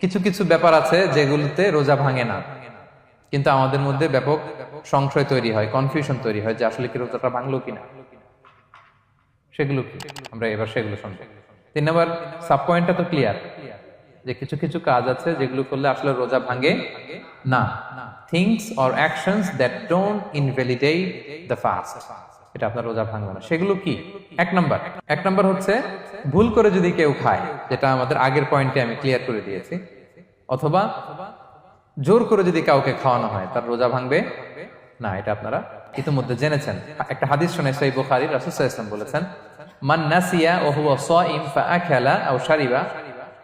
কিছু কিছু ব্যাপার আছে যেগুলোতে রোজা ভাঙে না, কিন্তু আমাদের মধ্যে ব্যাপক সংশয় তৈরি হয়, কনফিউশন তৈরি হয় যে আসলে কি রোজাটা ভাঙলো কিনা। সেগুলো কি আমরা এবার সেগুলো শুনবো। 3 নম্বর সাব পয়েন্টটা তো ক্লিয়ার যে কিছু কিছু কাজ আছে যেগুলো করলে আসলে রোজা ভাঙে না। Things or actions that don't invalidate the fast, এটা আপনার রোজা ভাঙবে না। সেগুলো কি? এক নাম্বার হচ্ছে ভুল করে যদি কেউ খায়, যেটা আমাদের আগের পয়েন্টে আমি ক্লিয়ার করে দিয়েছি, অথবা জোর করে যদি কাউকে খাওয়ানো হয়, তার রোজা ভাঙবে না। এটা আপনারা ইতিমধ্যে জেনেছেন। একটা হাদিস শুনে সহিহ বুখারী, রাসূল সাল্লাল্লাহু আলাইহি ওয়াসাল্লাম বলেছেন, মান নাসিয়া ওয়া হুয়া সাইম ফাআকালা আও শারিবা,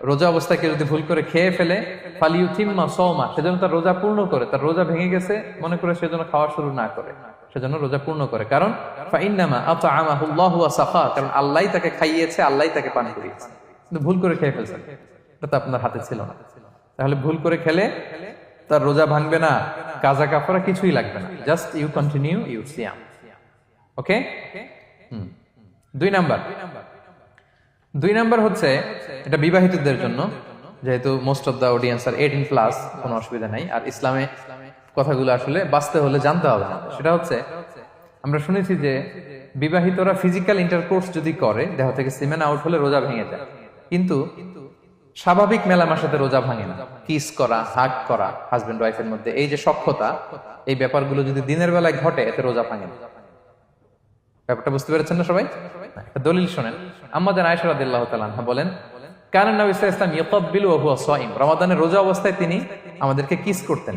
রোজা অবস্থায় কেউ যদি ভুল করে খেয়ে ফেলে, ফালিউতিম্মা সাওমা, সেজন্য তার রোজা পূর্ণ করে। তার রোজা ভেঙে গেছে মনে করে সেজন্য খাওয়া শুরু না করে, সেজন্য রোজা পূর্ণ করে। কারণ ফাইন্নামা আতআমাহুল্লাহু ওয়া সাখা, কারণ আল্লাহই তাকে খাইয়েছে, আল্লাহই তাকে পান করিয়েছে। কিন্তু ভুল করে খেয়ে ফেলছেন, এটা তো আপনার হাতে ছিল না। তাহলে ভুল করে খেলে তার রোজা ভাঙবে না, কাজা কাফারা কিছুই লাগবে না, জাস্ট ইউ কন্টিনিউ ইউর সিয়াম। ওকে। 2 নাম্বার হচ্ছে, এটা বিবাহিতদের জন্য, যেহেতু মোস্ট অফ দা অডিয়েন্স আর 18+, কোনো অসুবিধা নাই। আর ইসলামে কথাগুলো আসলে বাঁচতে হলে জানতে হবে না। সেটা হচ্ছে, আমরা শুনেছি যে বিবাহিতরা ফিজিক্যাল ইন্টারকোর্স যদি করে, দেহ থেকে সিমেন আউট হলে রোজা ভেঙে যায়, কিন্তু স্বাভাবিক মেলামেশাতে রোজা ভাঙে না। কিস করা, হাগ করা হাজবেন্ড ওয়াইফের মধ্যে, এই যে সখ্যতা, এই ব্যাপারগুলো যদি দিনের বেলায় ঘটে, এতে রোজা ভাঙে না। ব্যাপারটা বুঝতে পেরেছেন না সবাই? একটা দলিল শোনেন। আম্মা জান আয়েশা রাদিয়াল্লাহু তাআলা আনহা বলেন, কানা নবী সাল্লাল্লাহু আলাইহি ওয়াসাল্লাম ইয়াকাব্বিলু ওয়া হুয়া সাইম, রমাদানের রোজা অবস্থায় তিনি আমাদেরকে কিস করতেন,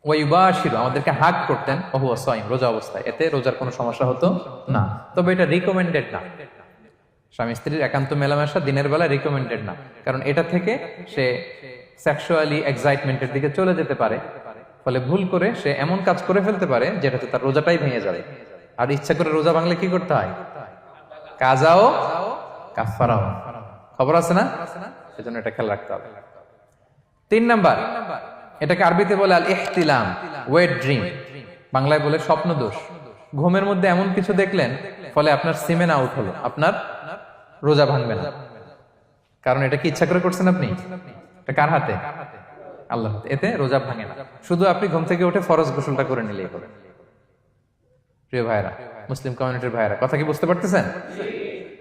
ওয়া ইউবাশিরু, আমাদেরকে হাগ করতেন, ওয়া হুয়া সাইম, রোজা অবস্থায়। এতে রোজার কোনো সমস্যা হতো না। তবে এটা রিকমেন্ডেড না। স্বামী স্ত্রীর একান্ত মেলামেশা দিনের বেলা রিকমেন্ডেড না, কারণ এটা থেকে সে সেক্সুয়ালি এক্সাইটমেন্টের দিকে চলে যেতে পারে। ফলে ভুল করে সে এমন কাজ করে ফেলতে পারে যেটাতে তার রোজাটাই ভেঙে যাবে। আর ইচ্ছা করে রোজা ভাঙলে কি করতে হয়? কাজাও কাফারাও। খবর আছে না? সেজন্য এটা খেয়াল রাখতে হবে। 3 নাম্বার, এটাকে আরবিতে বলে আল ইহতিলাম, ওয়েট ড্রিম, বাংলায় বলে স্বপ্ন দোষ। ঘুমের মধ্যে এমন কিছু দেখলেন, ফলে আপনার সিমেন আউট হলো, আপনার রোজা ভাঙবে না। কারণ এটা কি ইচ্ছা করে করছেন আপনি? এটা কার হাতে? আল্লাহর হাতে। এতে রোজা ভাঙে না। শুধু আপনি ঘুম থেকে উঠে ফরজ গোসলটা করে নিলেই হবে। প্রিয় ভাইরা, মুসলিম কমিউনিটির ভাইরা, কথা কি বুঝতে পারতেছেন?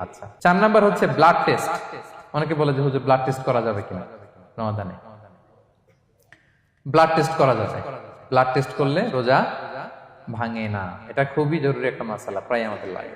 আচ্ছা। 4 নাম্বার হচ্ছে ব্লাড টেস্ট। অনেকে বলে যে হুজুর ব্লাড টেস্ট করা যাবে কিনা রমাদানে? ব্লাড টেস্ট করা যাবে। ব্লাড টেস্ট করলে রোজা ভাঙে না। এটা খুবই জরুরি একটা মাসালা, প্রায় আমাদের লাগে।